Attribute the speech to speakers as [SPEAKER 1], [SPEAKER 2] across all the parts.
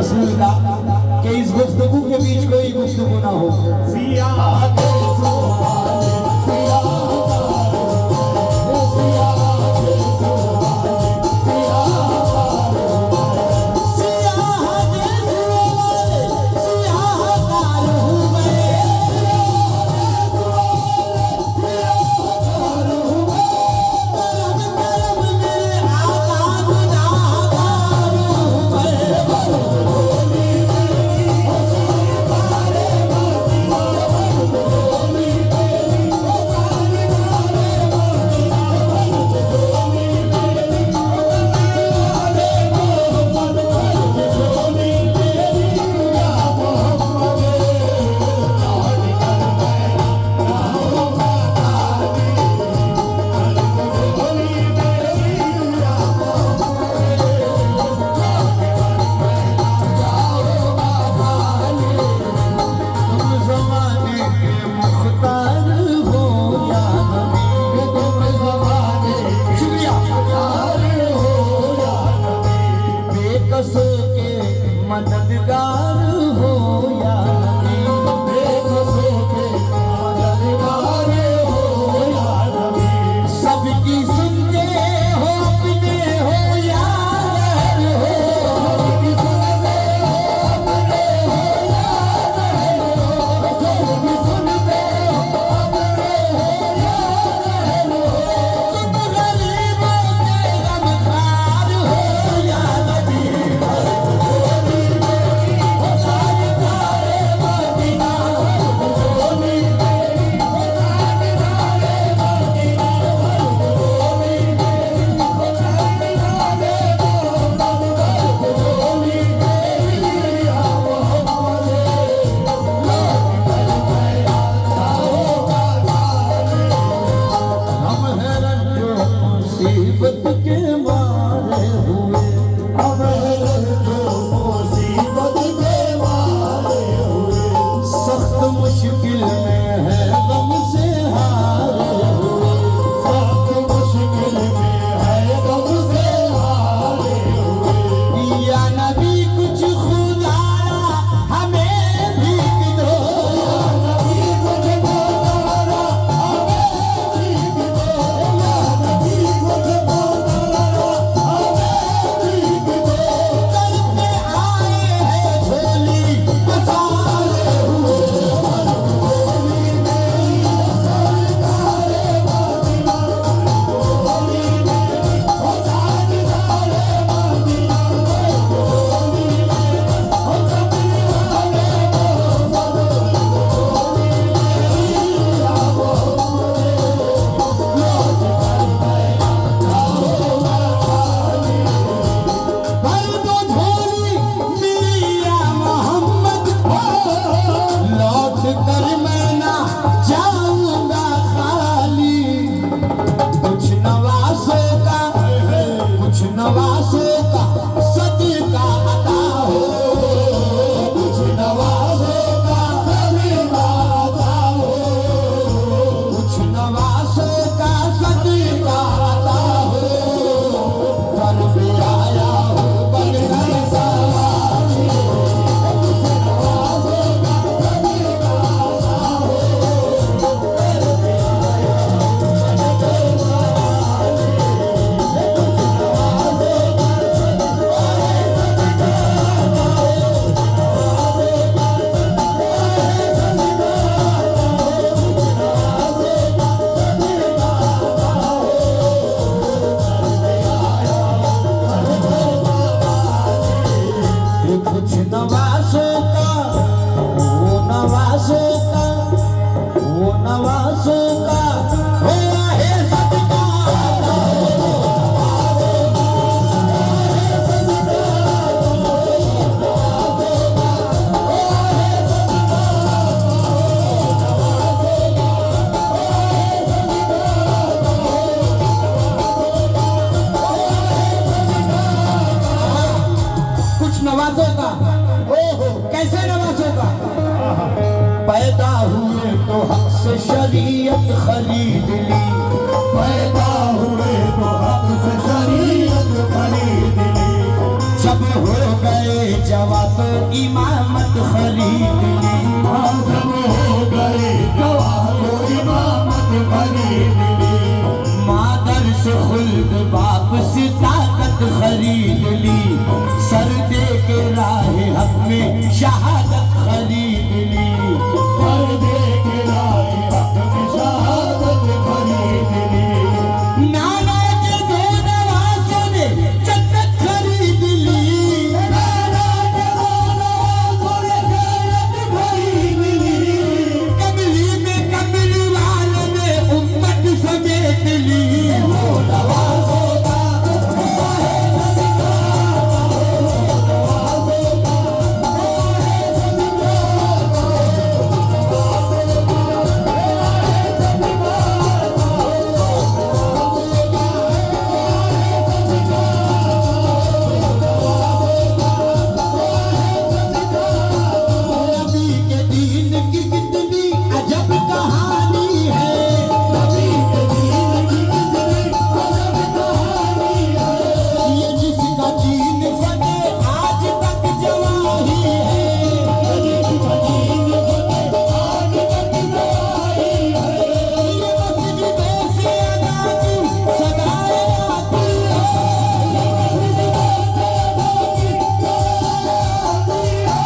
[SPEAKER 1] रसूल का कि इस गुफ्तगू के बीच कोई गुफ्तगू ना हो। मददगार हो या सबकी सुनते हो अपने हो या से खुल्द वापस ताकत खरीद ली, सर दे के राह हक में शहादत खरीद ली, सर दे के राह हक में शहादत खरीद ली। नाना के दो नवासों ने जन्नत खरीद ली, नाना के दो नवासों ने जन्नत खरीद ली। कमली में कमली वालों ने उम्मत समेट ली। वो नवाजों का नबी के दीन की कितनी अजब कहानी है, नबी के दीन की कितनी अजब कहानी है। ये जिसका दीन बने आज तक जवाही है, ये जिसका दीन बने आज तक जवाही है। ये मस्जिदों से आजादी सदाएं आती है, ये मस्जिदों से आजादी सदाएं आती है।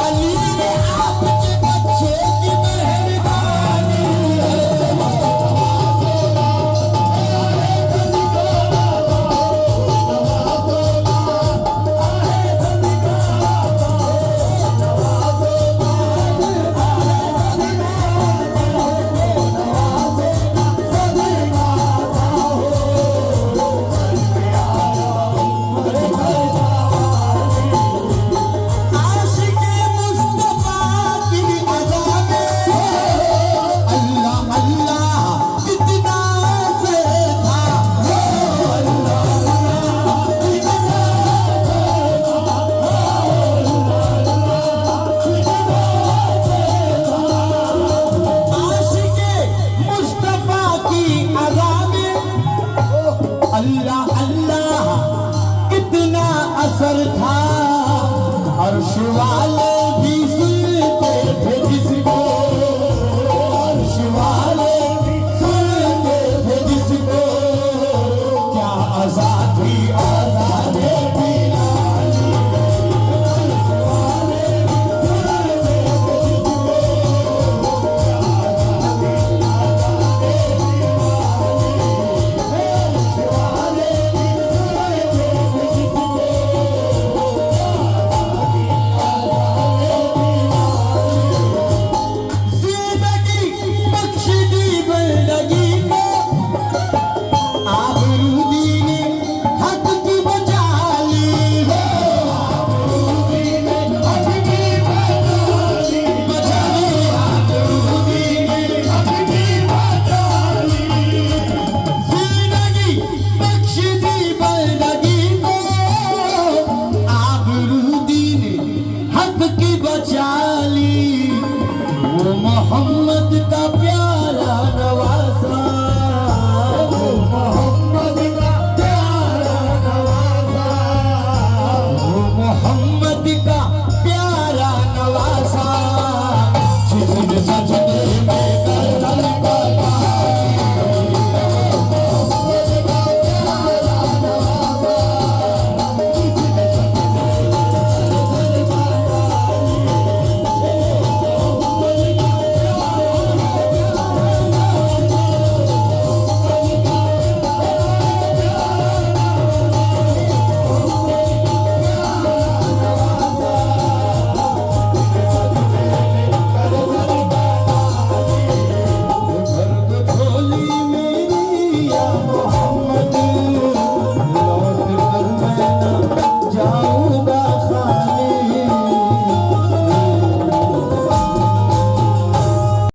[SPEAKER 1] अली ने आपके बच्चे की मेहरबानी है। आशिक़े मुस्तफ़ा की अज़ा में अल्लाह अल्लाह कितना से था, अल्लाह अल्लाह कितना आशिक़े मुस्तफ़ा की अज़ा में अल्लाह अल्लाह कितना असर था। अर्श वाले